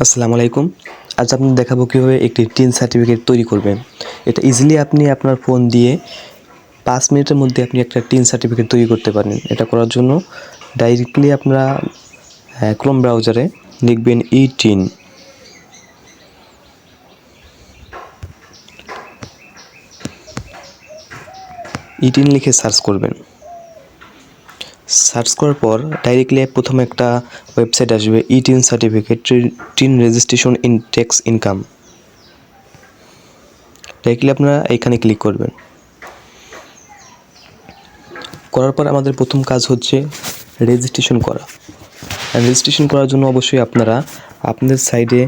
আসসালামু আলাইকুম। আজ আপনাদের দেখাবো কীভাবে একটি টিন সার্টিফিকেট তৈরি করবেন। এটা ইজিলি আপনি আপনার ফোন দিয়ে 5 মিনিটের মধ্যে আপনি একটা টিন সার্টিফিকেট তৈরি করতে পারেন। এটা করার জন্য ডাইরেক্টলি আপনারা ক্রোম ব্রাউজারে লিখবেন ই-টিন। ই-টিন লিখে সার্চ করবেন। সার্চ করার পর ডাইরেক্টলি প্রথমে একটা ওয়েবসাইট আসবে e TIN certificate TIN registration in tax income. Directly আপনারা এখানে ক্লিক করবেন। করার পর আমাদের প্রথম কাজ হচ্ছে রেজিস্ট্রেশন করা। রেজিস্ট্রেশন করার জন্য অবশ্যই আপনারা আপনাদের সাইডে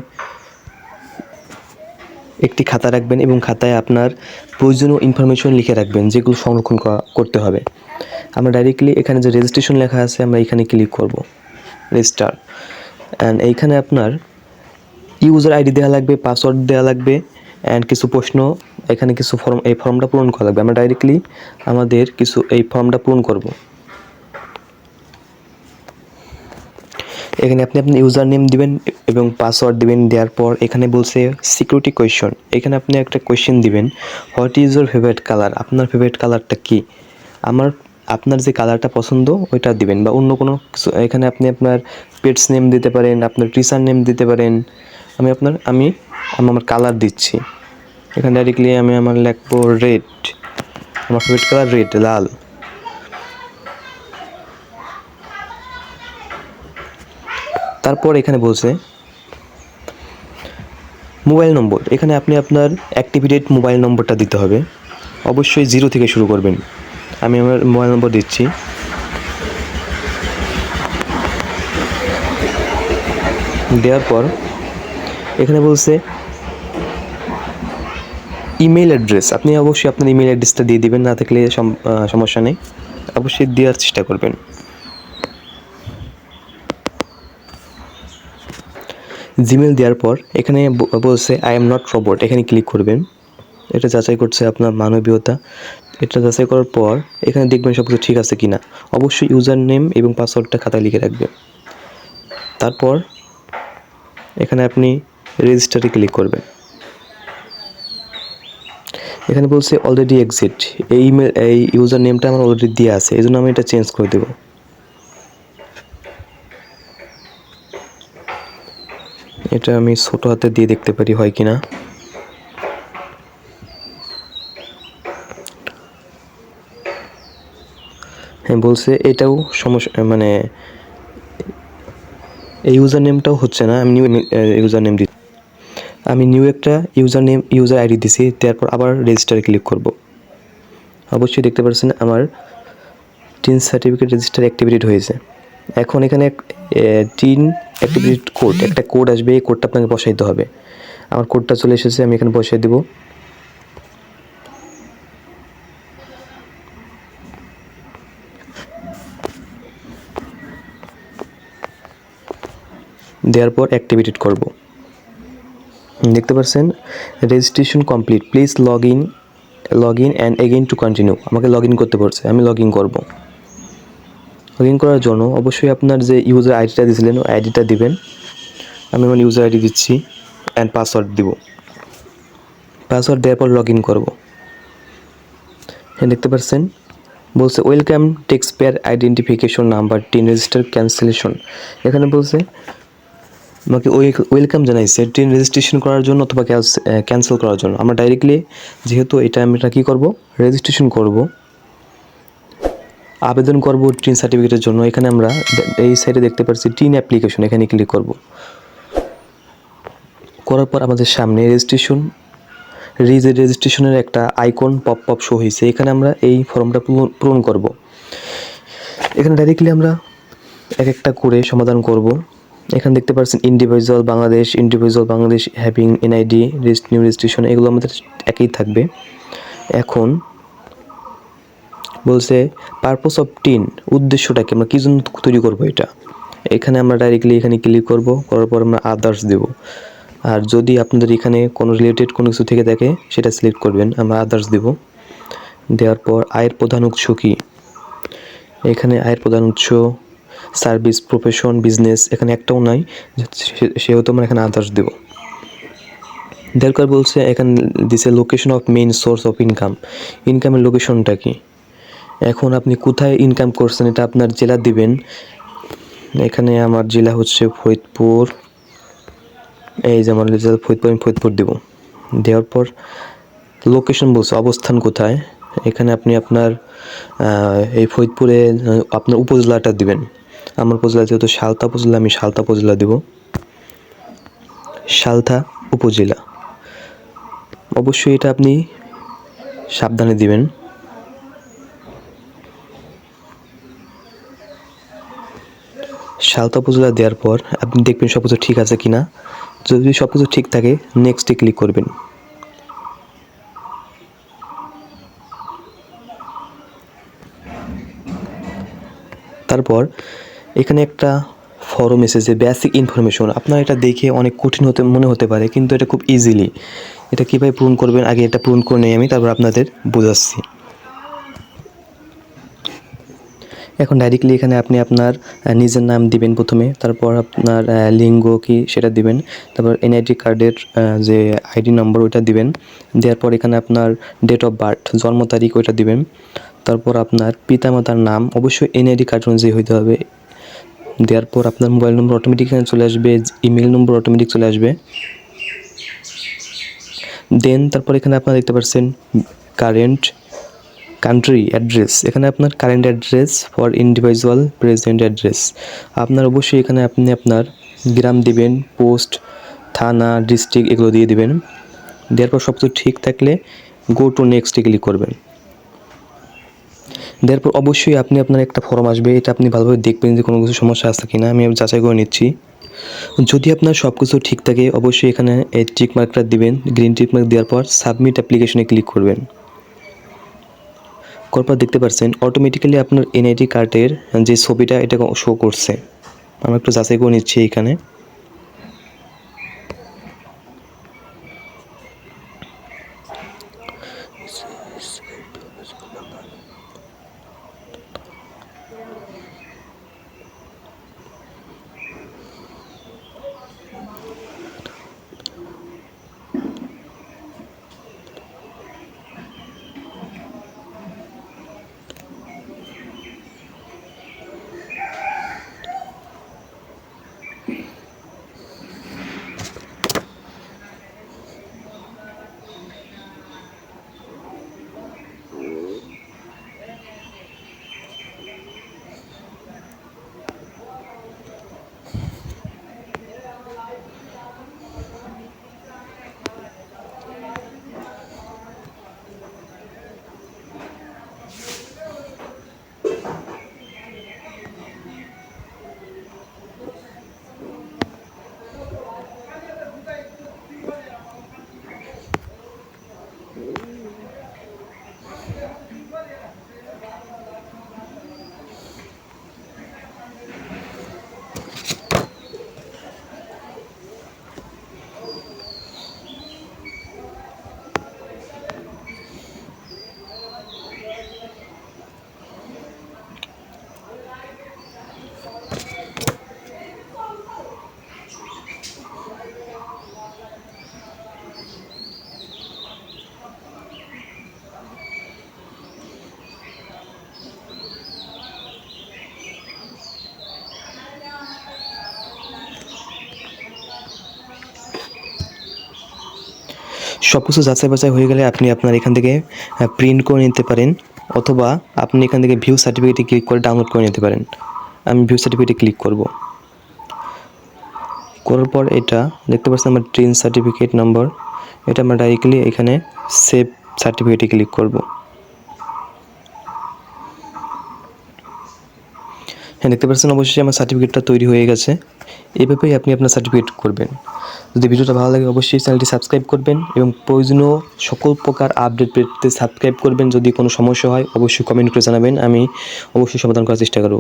একটি খাতা রাখবেন এবং খাতায় আপনার প্রয়োজনীয় ইনফরমেশন লিখে রাখবেন যেগুলো সংরক্ষণ করতে হবে। আমরা ডাইরেক্টলি এখানে যে রেজিস্ট্রেশন লেখা আছে আমরা এখানে ক্লিক করব, রেজিস্টার। অ্যান্ড এইখানে আপনার ইউজার আইডি দেওয়া লাগবে, পাসওয়ার্ড দেওয়া লাগবে, অ্যান্ড কিছু প্রশ্ন, এখানে কিছু ফর্ম, এই ফর্মটা পূরণ করা লাগবে। আমরা ডাইরেক্টলি আমাদের এই ফর্মটা পূরণ করব। এখানে আপনি আপনার ইউজার নেম দিবেন এবং পাসওয়ার্ড দিবেন। দেওয়ার পর এখানে বলছে সিকিউরিটি কোয়েশ্চন, এখানে আপনি একটা কোয়েশ্চেন দিবেন, what is your favourite colour, আপনার ফেভারিট কালারটা কি। আপনার যে কালারটা পছন্দ ওইটা দিবেন, বা অন্য কোনো কিছু। এখানে আপনি আপনার পেটস নেম দিতে পারেন, আপনার টিচার নেম দিতে পারেন। আমি আমার কালার দিচ্ছি। এখানে ডাইরেক্টলি আমি আমার লিখবো রেড, আমার ফেভারিট কালার রেড, লাল। তারপর এখানে বলছে মোবাইল নম্বর, এখানে আপনি আপনার অ্যাক্টিভেটেড মোবাইল নম্বরটা দিতে হবে। অবশ্যই 0 থেকে শুরু করবেন। আমি আমার মোবাইল নম্বর দিচ্ছি। দেওয়ার পর এখানে বলছে ইমেল অ্যাড্রেস, আপনি অবশ্যই আপনার ইমেল অ্যাড্রেসটা দিয়ে দিবেন, না থাকলে সমস্যা নেই, অবশ্যই দেওয়ার চেষ্টা করবেন। জিমেল দেওয়ার পর এখানে বলছে আই এম নট রোবট, এখানে ক্লিক করবেন। এটা যাচাই করছে আপনার মানবীয়তা। এটা যাচাই করার পর এখানে দেখবেন সব কিছু ঠিক আছে কিনা। অবশ্যই ইউজার নেম এবং পাসওয়ার্ডটা খাতায় লিখে রাখবেন। তারপর এখানে আপনি রেজিস্টারে ক্লিক করবেন। এখানে বলছে অলরেডি এক্সিট, এই ইউজার নেমটা আমার অলরেডি দেওয়া আছে, এই জন্য আমি এটা চেঞ্জ করে দেবো। এটা আমি ছোট হাতে দিয়ে দেখতে পারি হয় কিনা। হ্যাঁ, বলছে এটাও সমস্যা, মানে এই ইউজার নেমটাও হচ্ছে না। আমি নিউ ইউজার নেম দিই, আমি নিউ একটা ইউজার আইডি দিছি। তারপর আবার রেজিস্টারে ক্লিক করব। অবশ্যই দেখতে পাচ্ছেন আমার টিন সার্টিফিকেট রেজিস্টার অ্যাক্টিভেটেড হয়েছে। এখন এখানে টিন অ্যাক্টিভেটেড কোড, একটা কোড আসবে, এই কোডটা আপনাকে বসাইতে হবে। আমার কোডটা চলে এসেছে, আমি এখানে বসাই দেব। দেওয়ার পর অ্যাক্টিভেটেড করব। দেখতে পাচ্ছেন registration complete, please log in and again to continue. আমাকে লগ ইন করতে বলছে, আমি লগ ইন করবো। লগ ইন করার জন্য অবশ্যই আপনার যে ইউজার আইডিটা দিয়েছিলেন ওই আইডিটা দিবেন। আমি আমার ইউজার আইডি দিচ্ছি অ্যান্ড পাসওয়ার্ড দিব। পাসওয়ার্ড দেওয়ার পর লগ ইন করবো। হ্যাঁ, দেখতে পাচ্ছেন বলছে welcome tax payer identification number TIN register cancellation. এখানে বলছে আমাকে ওয়েলকাম জানাইছে টিন রেজিস্ট্রেশন করার জন্য অথবা ক্যান্সেল করার জন্য। আমরা ডাইরেক্টলি, যেহেতু আমরা কী করব, রেজিস্ট্রেশন করব, আবেদন করব টিন সার্টিফিকেটের জন্য। এখানে আমরা এই সাইডে দেখতে পাচ্ছি টিন অ্যাপ্লিকেশন, এখানে ক্লিক করব। করার পর আমাদের সামনে রেজিস্ট্রেশনের একটা আইকন পপ শো হয়েছে। এখানে আমরা এই ফর্মটা পূরণ করব। এখানে ডাইরেক্টলি আমরা এক একটা করে সমাধান করব। এখানে দেখতে পাচ্ছেন individual Bangladesh having NID new registration, এগুলো আমাদের একই থাকবে। এখন বলছে পারপোজ অফ টিন, উদ্দেশ্যটা কি, আমরা কী জন্য তৈরি করবো এটা। এখানে আমরা ডাইরেক্টলি এখানে ক্লিক করব। করার পর আমরা আদার্স দেব। আর যদি আপনাদের এখানে কোনো রিলেটেড কোনো কিছু থেকে থাকে সেটা সিলেক্ট করবেন। আমরা আদার্স দেব। দেওয়ার পর আয়ের প্রধান উৎস কী, এখানে আয়ের প্রধান উৎস সার্ভিস, প্রফেশন, বিজনেস এখানে একটাও নাই, সেহেতু আমরা এখানে আদার্স দেবো। দরকার বলছে এখানে দিছে location of main source of income, ইনকামের লোকেশনটা কি। এখন আপনি কোথায় ইনকাম করছেন এটা আপনার জেলা দিবেন। এখানে আমার জেলা হচ্ছে ফরিদপুর, এই যে আমার জেলা ফরিদপুর, আমি ফরিদপুর দেবো। দেওয়ার পর লোকেশন বলছে অবস্থান কোথায়, এখানে আপনি আপনার এই ফরিদপুরে আপনার উপজেলাটা দিবেন। আমার উপজেলা যেহেতু সালতা উপজেলা, আমি সালতা উপজেলা দেব, সালতা উপজেলা। অবশ্যই এটা আপনি সাবধানে দিবেন। সালতা উপজেলা দেওয়ার পর আপনি দেখবেন সব কিছু ঠিক আছে কিনা। যদি সব কিছু ঠিক থাকে নেক্সটে ক্লিক করবেন। তারপর এখানে একটা ফর্ম এসেছে বেসিক ইনফরমেশন। আপনার এটা দেখে অনেক কঠিন মনে হতে পারে, কিন্তু এটা খুব ইজিলি। এটা কীভাবে পূরণ করবেন আগে এটা পূরণ করে নিই আমি, তারপর আপনাদের বোঝাচ্ছি। এখন ডাইরেক্টলি এখানে আপনি আপনার নিজের নাম দিবেন প্রথমে, তারপর আপনার লিঙ্গ কি সেটা দিবেন, তারপর এনআইডি কার্ডের যে আইডি নম্বর ওইটা দিবেন। দেওয়ার পর এখানে আপনার ডেট অফ বার্থ, জন্ম তারিখ ওইটা দিবেন। তারপর আপনার পিতামাতার নাম অবশ্যই এনআইডি কার্ড অনুযায়ী হইতে হবে। দেওয়ার পর আপনার মোবাইল নম্বর অটোমেটিক এখানে চলে আসবে, ইমেল নম্বর অটোমেটিক চলে আসবে। দেন তারপর এখানে আপনারা দেখতে পাচ্ছেন কারেন্ট কান্ট্রি অ্যাড্রেস, এখানে আপনার current address for individual present address. আপনার অবশ্যই এখানে আপনি আপনার গ্রাম দিবেন, পোস্ট, থানা, ডিস্ট্রিক্ট এগুলো দিয়ে দিবেন। দেওয়ার পর সব কিছু ঠিক থাকলে গো টু নেক্সটে ক্লিক করবেন। দেওয়ার পর অবশ্যই আপনি আপনার একটা ফর্ম আসবে, এটা আপনি ভালোভাবে দেখবেন যে কোনো কিছু সমস্যা আছে কিনা। আমি যাচাই করে নিচ্ছি। যদি আপনার সব কিছু ঠিক থাকে অবশ্যই এখানে এই টিক মার্কটা দিবেন, গ্রিন টিক মার্ক দেওয়ার পর সাবমিট অ্যাপ্লিকেশনে ক্লিক করবেন। তারপর দেখতে পাচ্ছেন অটোমেটিক্যালি আপনার এনআইডি কার্ডের যে ছবিটা এটা শো করছে। আমি একটু যাচাই করে নিচ্ছি এখানে। সব কিছু যাচাই বাছাই হয়ে গেলে আপনি আপনার এখান থেকে প্রিন্ট করে নিতে পারেন, অথবা আপনি এখান থেকে ভিউ সার্টিফিকেটে ক্লিক করে ডাউনলোড করে নিতে পারেন। আমি ভিউ সার্টিফিকেটে ক্লিক করব। করার পর এটা দেখতে পাচ্ছেন আমার ট্রেন সার্টিফিকেট নাম্বার, এটা আমরা ডাইরেক্টলি এখানে সেভ সার্টিফিকেটে ক্লিক করব। হ্যাঁ, দেখতে পাচ্ছেন অবশ্যই আমার সার্টিফিকেটটা তৈরি হয়ে গেছে। এইভাবেই আপনি আপনার সার্টিফিকেট করবেন। যদি ভিডিওটা ভালো লাগে অবশ্যই চ্যানেলটি সাবস্ক্রাইব করবেন এবং প্রয়োজনীয় সকল প্রকার আপডেট পেতে সাবস্ক্রাইব করবেন। যদি কোনো সমস্যা হয় অবশ্যই কমেন্ট করে জানাবেন, আমি অবশ্যই সমাধান করার চেষ্টা করব।